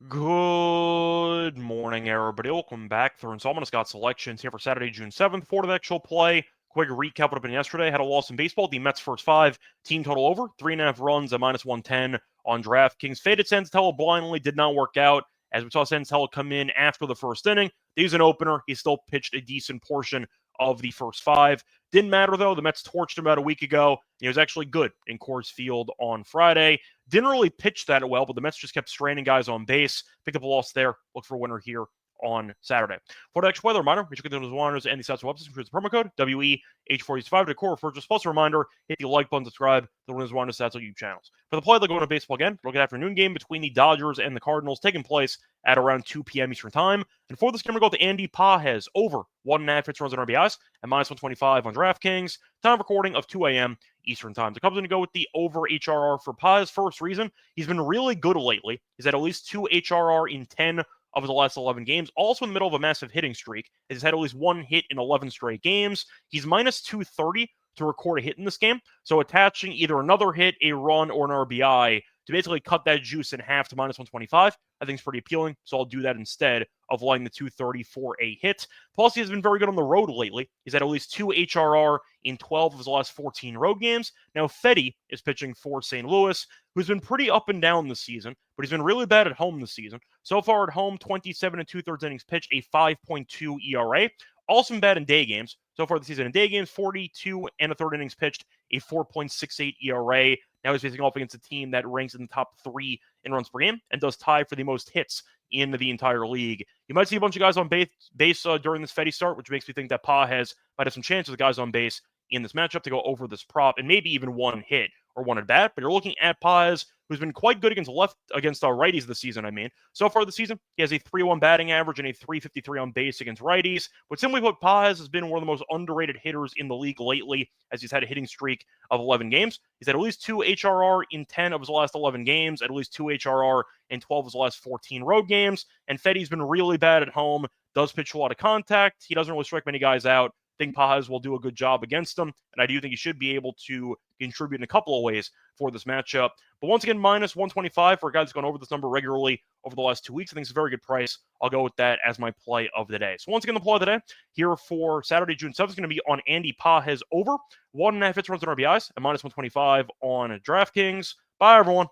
Good morning, everybody. Welcome back. Through installment of Scott's Selections here for Saturday, June 7th. For the actual play, quick recap what happened yesterday. Had a loss in baseball. The Mets' first five, team total over, 3.5 runs at minus 110 on DraftKings. Faded Santella blindly, did not work out. As we saw Santella come in after the first inning, he was an opener. He still pitched a decent portion of the first five. Didn't matter, though. The Mets torched him about a week ago. He was actually good in Coors Field on Friday. Didn't really pitch that well, but the Mets just kept straining guys on base. Picked up a loss there. Look for a winner here on Saturday. For the extra weather reminder, make sure to get those Whiners and the stats websites. Includes the promo code WEH45 to core for just plus a reminder. Hit the like button, subscribe to the Winners Whiners stats on YouTube channels. For the play, they're going to baseball again. Look at afternoon game between the Dodgers and the Cardinals taking place at around 2 p.m. Eastern time. And for this game, we're going to go to Andy Pages over 1.5 hits, runs, and RBIs at minus 125 on DraftKings. Time of recording of 2 a.m. Eastern time. The Cubs are going to go with the over HRR for Pages. First reason, he's been really good lately. He's had at least 2 HRR in 10 of his last 11 games. Also in the middle of a massive hitting streak. He's had at least one hit in 11 straight games. He's minus 230 to record a hit in this game. So attaching either another hit, a run, or an RBI to basically cut that juice in half to minus 125, I think is pretty appealing. So I'll do that instead of laying the 230 for a hit. Plus, he has been very good on the road lately. He's had at least 2 HRR in 12 of his last 14 road games. Now, Fedde is pitching for St. Louis, who's been pretty up and down this season, but he's been really bad at home this season. So far at home, 27 and 2/3 innings pitched, a 5.2 ERA. Also been bad in day games. So far this season in day games, 42 and a third innings pitched, a 4.68 ERA. Now he's facing off against a team that ranks in the top 3 in runs per game and does tie for the most hits in the entire league. You might see a bunch of guys on base during this Fedde start, which makes me think that Pages might have some chances with guys on base in this matchup to go over this prop and maybe even one hit or one at bat. But you're looking at Pages, who's been quite good against righties this season. So far this season, he has a 3.01 batting average and a 3.53 on base against righties. But simply put, Pages has been one of the most underrated hitters in the league lately, as he's had a hitting streak of 11 games. He's had at least 2 HRR in 10 of his last 11 games, at least 2 HRR in 12 of his last 14 road games. And Fedde's been really bad at home, does pitch a lot of contact. He doesn't really strike many guys out. I think Pages will do a good job against them, and I do think he should be able to contribute in a couple of ways for this matchup. But once again, minus 125 for a guy that's gone over this number regularly over the last 2 weeks. I think it's a very good price. I'll go with that as my play of the day. So once again, the play of the day here for Saturday, June 7th is going to be on Andy Pages over 1.5 hits, runs, and RBIs at minus 125 on DraftKings. Bye, everyone.